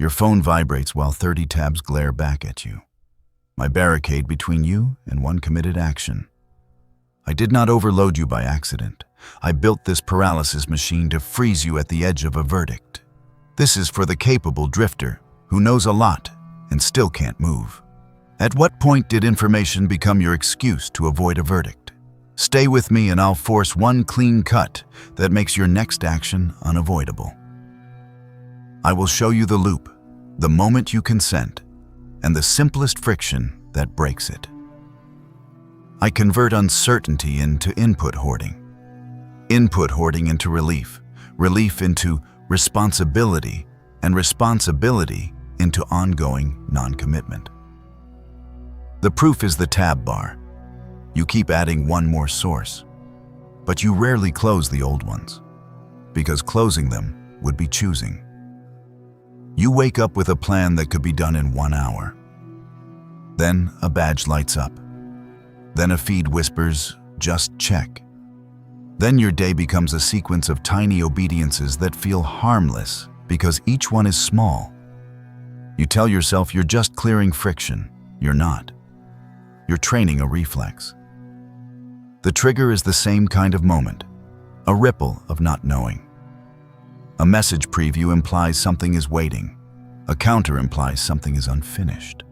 Your phone vibrates while 30 tabs glare back at you. My barricade between you and one committed action. I did not overload you by accident. I built this paralysis machine to freeze you at the edge of a verdict. This is for the capable drifter who knows a lot and still can't move. At what point did information become your excuse to avoid a verdict? Stay with me and I'll force one clean cut that makes your next action unavoidable. I will show you the loop, the moment you consent, and the simplest friction that breaks it. I convert uncertainty into input hoarding into relief, relief into responsibility, and responsibility into ongoing non-commitment. The proof is the tab bar. You keep adding one more source, but you rarely close the old ones, because closing them would be choosing. You wake up with a plan that could be done in 1 hour. Then a badge lights up. Then a feed whispers, "Just check." Then your day becomes a sequence of tiny obediences that feel harmless because each one is small. You tell yourself you're just clearing friction. You're not. You're training a reflex. The trigger is the same kind of moment, a ripple of not knowing. A message preview implies something is waiting. A counter implies something is unfinished.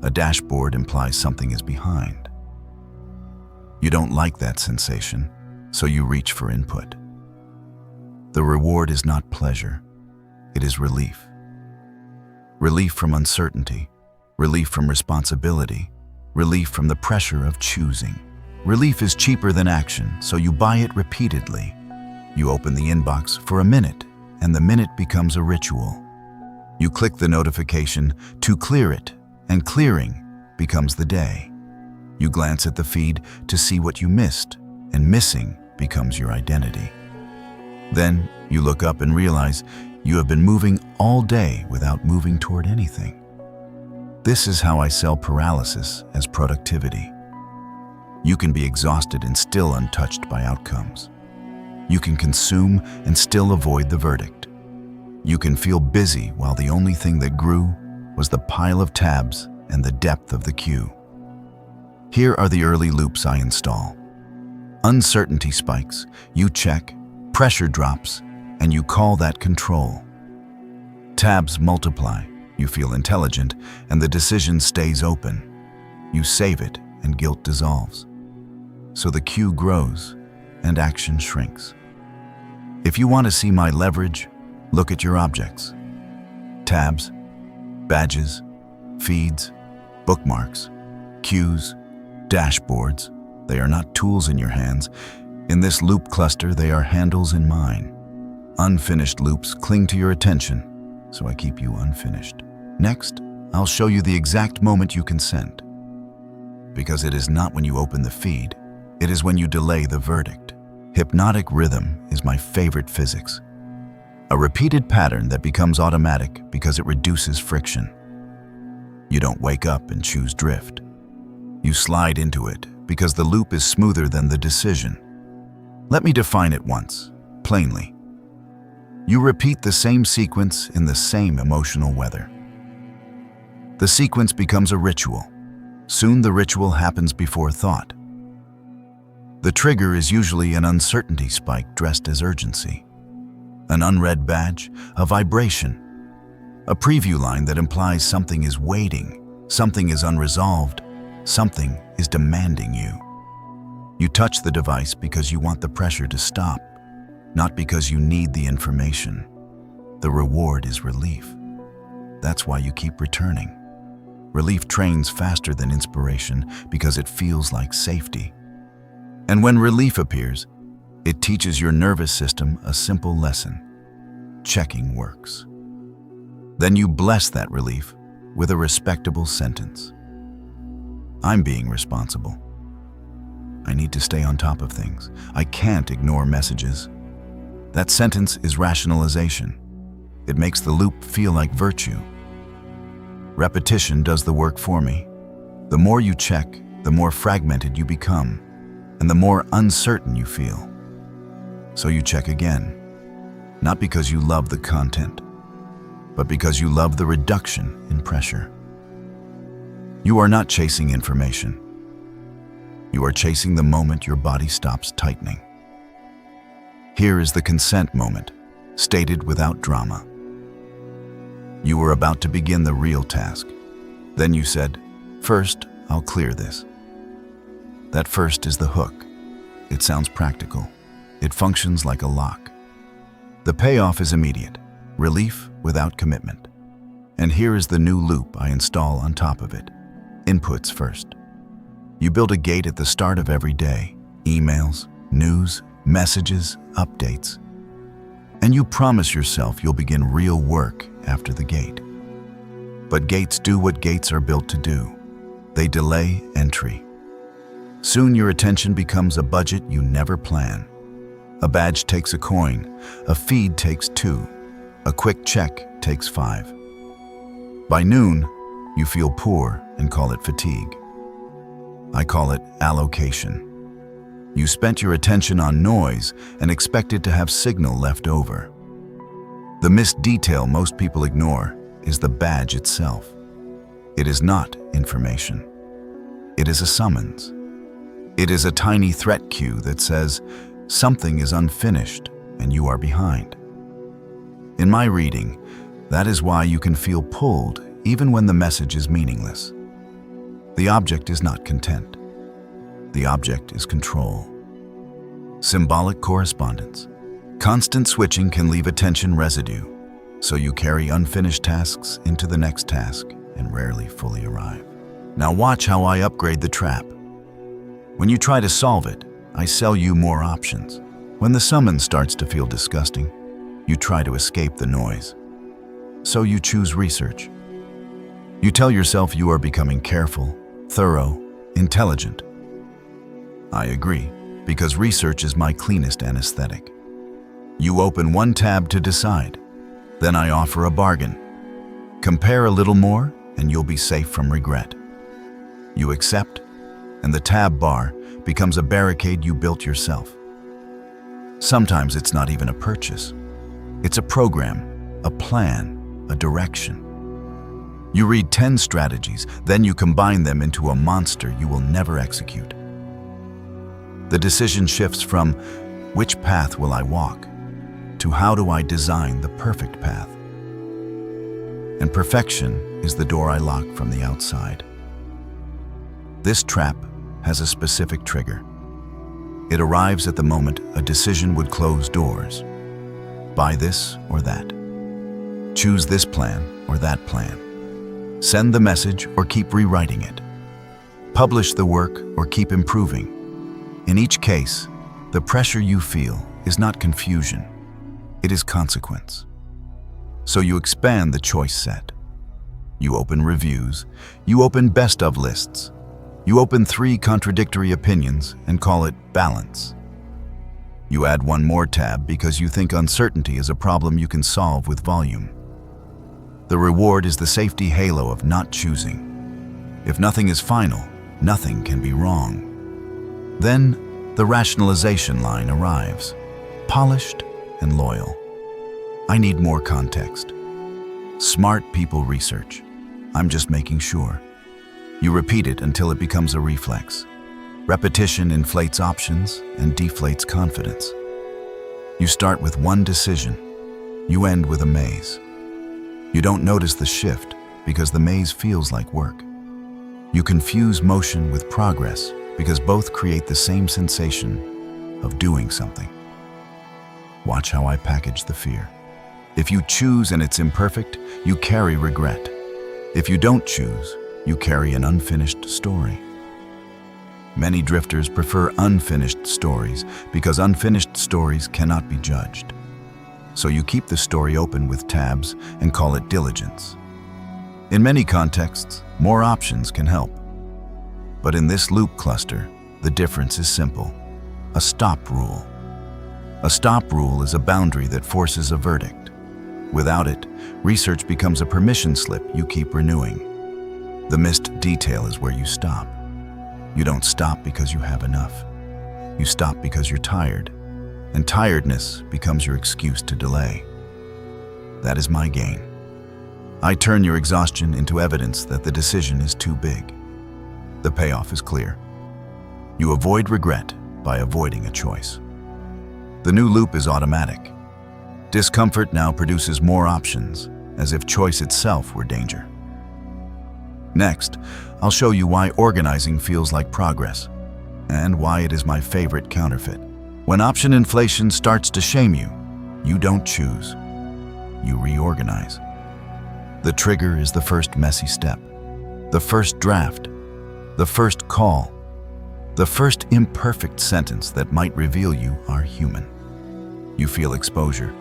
A dashboard implies something is behind. You don't like that sensation, so you reach for input. The reward is not pleasure, it is relief. Relief from uncertainty, relief from responsibility, relief from the pressure of choosing. Relief is cheaper than action, so you buy it repeatedly. You open the inbox for a minute, and the minute becomes a ritual. You click the notification to clear it, and clearing becomes the day. You glance at the feed to see what you missed, and missing becomes your identity. Then you look up and realize you have been moving all day without moving toward anything. This is how I sell paralysis as productivity. You can be exhausted and still untouched by outcomes. You can consume and still avoid the verdict. You can feel busy while the only thing that grew was the pile of tabs and the depth of the queue. Here are the early loops I install. Uncertainty spikes, you check, pressure drops, and you call that control. Tabs multiply, you feel intelligent, and the decision stays open. You save it, and guilt dissolves. So the queue grows, and action shrinks. If you want to see my leverage, look at your objects. Tabs, badges, feeds, bookmarks, queues, dashboards. They are not tools in your hands. In this loop cluster, they are handles in mine. Unfinished loops cling to your attention, so I keep you unfinished. Next, I'll show you the exact moment you consent. Because it is not when you open the feed, it is when you delay the verdict. Hypnotic rhythm is my favorite physics. A repeated pattern that becomes automatic because it reduces friction. You don't wake up and choose drift. You slide into it because the loop is smoother than the decision. Let me define it once, plainly. You repeat the same sequence in the same emotional weather. The sequence becomes a ritual. Soon the ritual happens before thought. The trigger is usually an uncertainty spike dressed as urgency. An unread badge, a vibration. A preview line that implies something is waiting, something is unresolved, something is demanding you. You touch the device because you want the pressure to stop, not because you need the information. The reward is relief. That's why you keep returning. Relief trains faster than inspiration because it feels like safety. And when relief appears, it teaches your nervous system a simple lesson. Checking works. Then you bless that relief with a respectable sentence. I'm being responsible. I need to stay on top of things. I can't ignore messages. That sentence is rationalization. It makes the loop feel like virtue. Repetition does the work for me. The more you check, the more fragmented you become, and the more uncertain you feel. So you check again, not because you love the content, but because you love the reduction in pressure. You are not chasing information. You are chasing the moment your body stops tightening. Here is the consent moment, stated without drama. You were about to begin the real task. Then you said, "First, I'll clear this." That first is the hook. It sounds practical. It functions like a lock. The payoff is immediate, relief without commitment. And here is the new loop I install on top of it. Inputs first. You build a gate at the start of every day, emails, news, messages, updates. And you promise yourself you'll begin real work after the gate. But gates do what gates are built to do. They delay entry. Soon your attention becomes a budget you never plan. A badge takes a coin, a feed takes 2, a quick check takes 5. By noon, you feel poor and call it fatigue. I call it allocation. You spent your attention on noise and expected to have signal left over. The missed detail most people ignore is the badge itself. It is not information. It is a summons. It is a tiny threat cue that says something is unfinished and you are behind. In my reading, that is why you can feel pulled even when the message is meaningless. The object is not content. The object is control. Symbolic correspondence. Constant switching can leave attention residue, so you carry unfinished tasks into the next task and rarely fully arrive. Now watch how I upgrade the trap. When you try to solve it, I sell you more options. When the summons starts to feel disgusting, you try to escape the noise. So you choose research. You tell yourself you are becoming careful, thorough, intelligent. I agree, because research is my cleanest anesthetic. You open one tab to decide. Then I offer a bargain. Compare a little more, and you'll be safe from regret. You accept, and the tab bar becomes a barricade you built yourself. Sometimes it's not even a purchase. It's a program, a plan, a direction. You read 10 strategies, then you combine them into a monster you will never execute. The decision shifts from, which path will I walk, to how do I design the perfect path? And perfection is the door I lock from the outside. This trap has a specific trigger. It arrives at the moment a decision would close doors. Buy this or that. Choose this plan or that plan. Send the message or keep rewriting it. Publish the work or keep improving. In each case, the pressure you feel is not confusion. It is consequence. So you expand the choice set. You open reviews. You open best of lists. You open 3 contradictory opinions and call it balance. You add one more tab because you think uncertainty is a problem you can solve with volume. The reward is the safety halo of not choosing. If nothing is final, nothing can be wrong. Then the rationalization line arrives, polished and loyal. I need more context. Smart people research. I'm just making sure. You repeat it until it becomes a reflex. Repetition inflates options and deflates confidence. You start with one decision. You end with a maze. You don't notice the shift because the maze feels like work. You confuse motion with progress because both create the same sensation of doing something. Watch how I package the fear. If you choose and it's imperfect, you carry regret. If you don't choose, you carry an unfinished story. Many drifters prefer unfinished stories because unfinished stories cannot be judged. So you keep the story open with tabs and call it diligence. In many contexts, more options can help. But in this loop cluster, the difference is simple: a stop rule. A stop rule is a boundary that forces a verdict. Without it, research becomes a permission slip you keep renewing. The missed detail is where you stop. You don't stop because you have enough. You stop because you're tired, and tiredness becomes your excuse to delay. That is my gain. I turn your exhaustion into evidence that the decision is too big. The payoff is clear. You avoid regret by avoiding a choice. The new loop is automatic. Discomfort now produces more options, as if choice itself were danger. Next, I'll show you why organizing feels like progress, and why it is my favorite counterfeit. When option inflation starts to shame you, you don't choose. You reorganize. The trigger is the first messy step, the first draft, the first call, the first imperfect sentence that might reveal you are human. You feel exposure,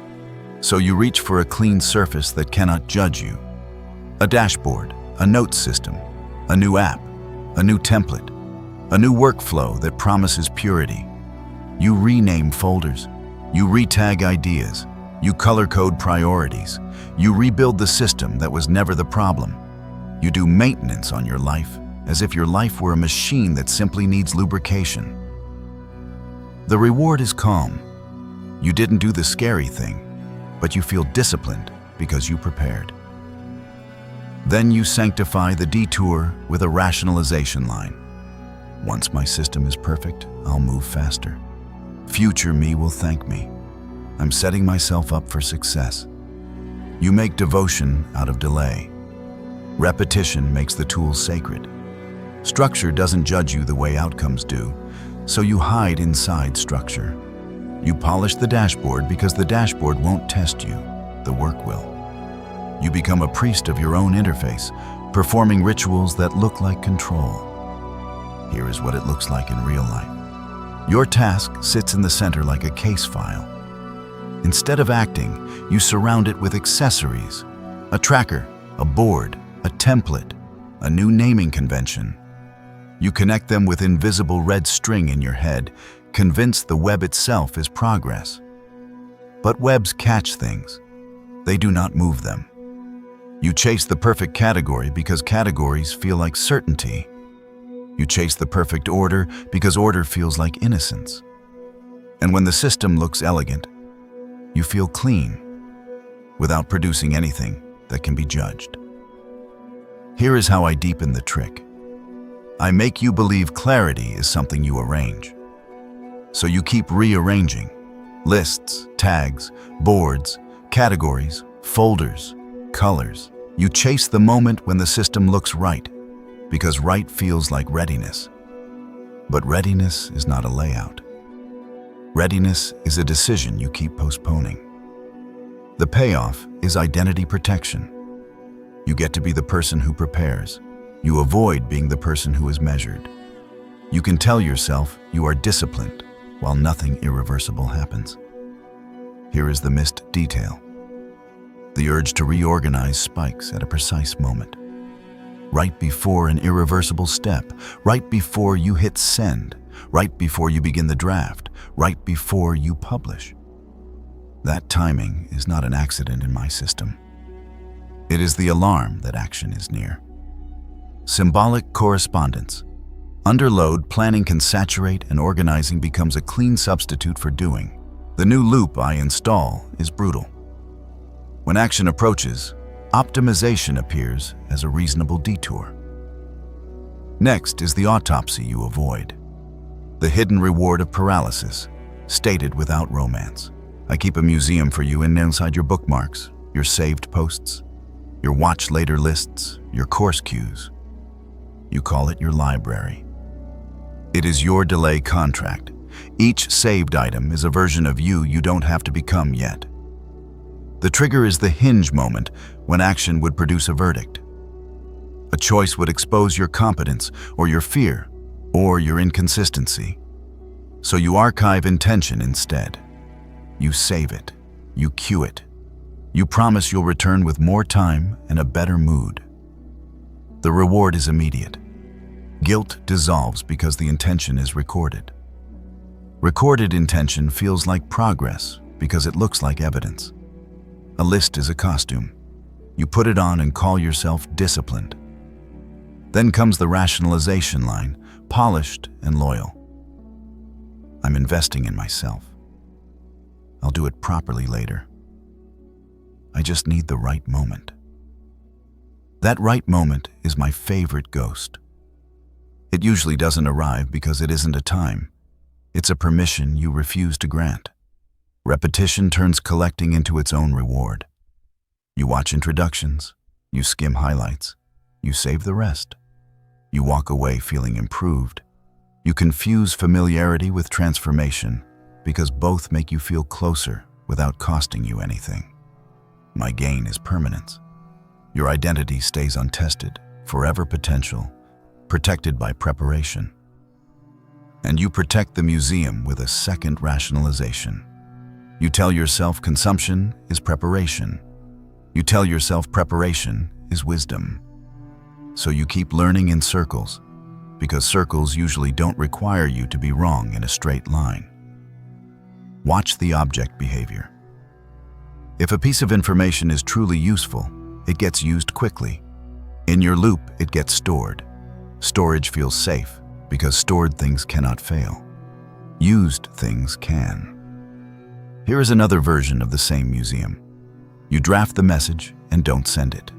so you reach for a clean surface that cannot judge you. A dashboard, a notes system, a new app, a new template, a new workflow that promises purity. You rename folders, you retag ideas, you color-code priorities, you rebuild the system that was never the problem. You do maintenance on your life, as if your life were a machine that simply needs lubrication. The reward is calm. You didn't do the scary thing, but you feel disciplined because you prepared. Then you sanctify the detour with a rationalization line. Once my system is perfect, I'll move faster. Future me will thank me. I'm setting myself up for success. You make devotion out of delay. Repetition makes the tools sacred. Structure doesn't judge you the way outcomes do, so you hide inside structure. You polish the dashboard because the dashboard won't test you, the work will. You become a priest of your own interface, performing rituals that look like control. Here is what it looks like in real life. Your task sits in the center like a case file. Instead of acting, you surround it with accessories, a tracker, a board, a template, a new naming convention. You connect them with invisible red string in your head, convinced the web itself is progress. But webs catch things. They do not move them. You chase the perfect category because categories feel like certainty. You chase the perfect order because order feels like innocence. And when the system looks elegant, you feel clean, without producing anything that can be judged. Here is how I deepen the trick. I make you believe clarity is something you arrange. So you keep rearranging lists, tags, boards, categories, folders, colors. You chase the moment when the system looks right, because right feels like readiness. But readiness is not a layout. Readiness is a decision you keep postponing. The payoff is identity protection. You get to be the person who prepares. You avoid being the person who is measured. You can tell yourself you are disciplined while nothing irreversible happens. Here is the missed detail. The urge to reorganize spikes at a precise moment. Right before an irreversible step, right before you hit send, right before you begin the draft, right before you publish. That timing is not an accident in my system. It is the alarm that action is near. Symbolic correspondence. Under load, planning can saturate and organizing becomes a clean substitute for doing. The new loop I install is brutal. When action approaches, optimization appears as a reasonable detour. Next is the autopsy you avoid. The hidden reward of paralysis, stated without romance. I keep a museum for you inside your bookmarks, your saved posts, your watch later lists, your course cues. You call it your library. It is your delay contract. Each saved item is a version of you you don't have to become yet. The trigger is the hinge moment when action would produce a verdict. A choice would expose your competence or your fear or your inconsistency. So you archive intention instead. You save it. You cue it. You promise you'll return with more time and a better mood. The reward is immediate. Guilt dissolves because the intention is recorded. Recorded intention feels like progress because it looks like evidence. A list is a costume. You put it on and call yourself disciplined. Then comes the rationalization line, polished and loyal. I'm investing in myself. I'll do it properly later. I just need the right moment. That right moment is my favorite ghost. It usually doesn't arrive because it isn't a time. It's a permission you refuse to grant. Repetition turns collecting into its own reward. You watch introductions, you skim highlights, you save the rest. You walk away feeling improved. You confuse familiarity with transformation because both make you feel closer without costing you anything. My gain is permanence. Your identity stays untested, forever potential, protected by preparation. And you protect the museum with a second rationalization. You tell yourself consumption is preparation. You tell yourself preparation is wisdom. So you keep learning in circles, because circles usually don't require you to be wrong in a straight line. Watch the object behavior. If a piece of information is truly useful, it gets used quickly. In your loop, it gets stored. Storage feels safe because stored things cannot fail. Used things can. Here is another version of the same museum. You draft the message and don't send it.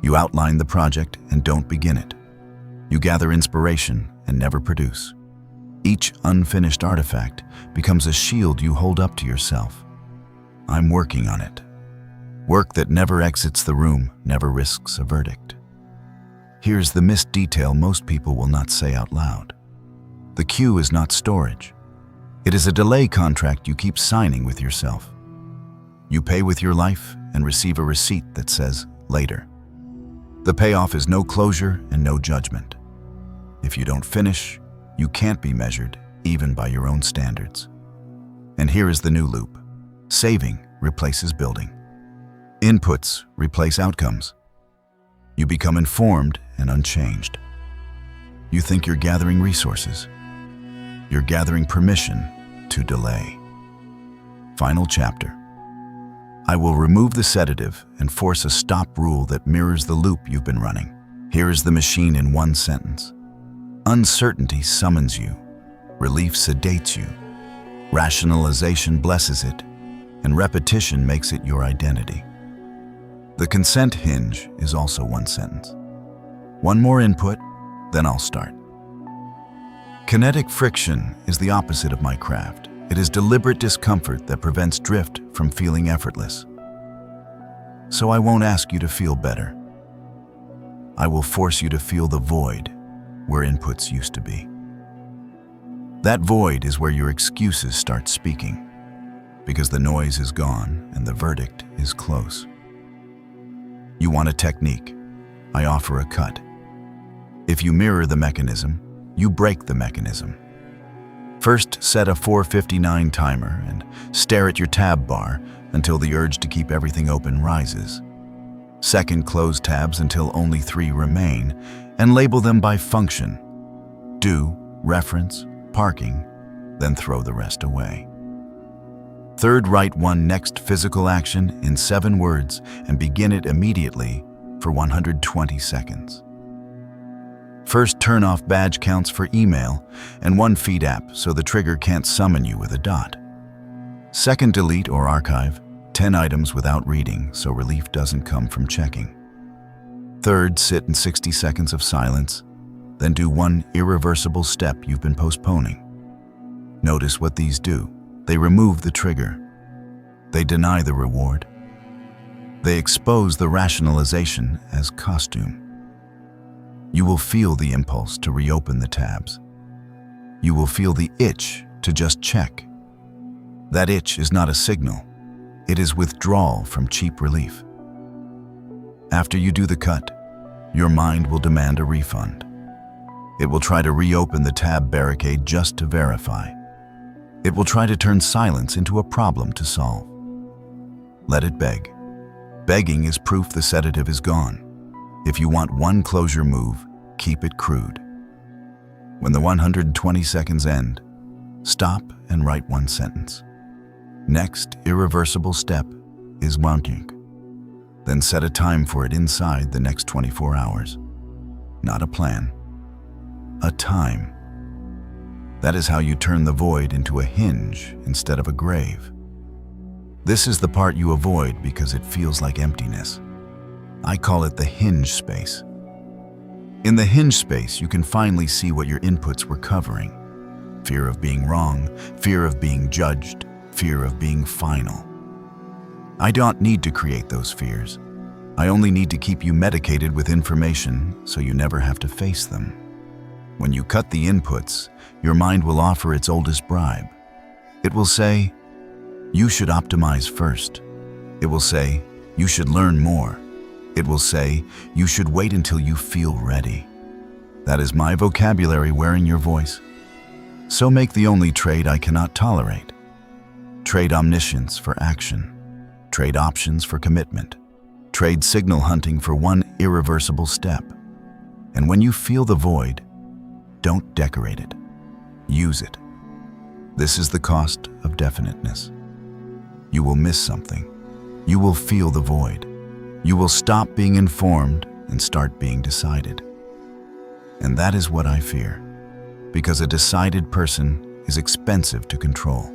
You outline the project and don't begin it. You gather inspiration and never produce. Each unfinished artifact becomes a shield you hold up to yourself. I'm working on it. Work that never exits the room, never risks a verdict. Here's the missed detail most people will not say out loud. The queue is not storage. It is a delay contract you keep signing with yourself. You pay with your life and receive a receipt that says, later. The payoff is no closure and no judgment. If you don't finish, you can't be measured, even by your own standards. And here is the new loop. Saving replaces building. Inputs replace outcomes. You become informed and unchanged. You think you're gathering resources. You're gathering permission to delay. Final chapter. I will remove the sedative and force a stop rule that mirrors the loop you've been running. Here is the machine in one sentence. Uncertainty summons you. Relief sedates you. Rationalization blesses it. And repetition makes it your identity. The consent hinge is also one sentence. One more input, then I'll start. Kinetic friction is the opposite of my craft. It is deliberate discomfort that prevents drift from feeling effortless. So I won't ask you to feel better. I will force you to feel the void where inputs used to be. That void is where your excuses start speaking, because the noise is gone and the verdict is close. You want a technique. I offer a cut. If you mirror the mechanism, you break the mechanism. First, set a 4:59 timer and stare at your tab bar until the urge to keep everything open rises. Second, close tabs until only 3 remain and label them by function. Do, reference, parking, then throw the rest away. Third, write one next physical action in 7 words and begin it immediately for 120 seconds. First, turn off badge counts for email and 1 feed app so the trigger can't summon you with a dot. Second, delete or archive 10 items without reading so relief doesn't come from checking. Third, sit in 60 seconds of silence, then do 1 irreversible step you've been postponing. Notice what these do. They remove the trigger. They deny the reward. They expose the rationalization as costume. You will feel the impulse to reopen the tabs. You will feel the itch to just check. That itch is not a signal. It is withdrawal from cheap relief. After you do the cut, your mind will demand a refund. It will try to reopen the tab barricade just to verify. It will try to turn silence into a problem to solve. Let it beg. Begging is proof the sedative is gone. If you want one closure move, keep it crude. When the 120 seconds end, stop and write 1 sentence. Next irreversible step is mounting. Then set a time for it inside the next 24 hours. Not a plan, a time. That is how you turn the void into a hinge instead of a grave. This is the part you avoid because it feels like emptiness. I call it the hinge space. In the hinge space, you can finally see what your inputs were covering. Fear of being wrong, fear of being judged, fear of being final. I don't need to create those fears. I only need to keep you medicated with information so you never have to face them. When you cut the inputs, your mind will offer its oldest bribe. It will say, you should optimize first. It will say, you should learn more. It will say, you should wait until you feel ready. That is my vocabulary wearing your voice. So make the only trade I cannot tolerate. Trade omniscience for action. Trade options for commitment. Trade signal hunting for one irreversible step. And when you feel the void, don't decorate it. Use it. This is the cost of definiteness. You will miss something. You will feel the void. You will stop being informed and start being decided. And that is what I fear, because a decided person is expensive to control.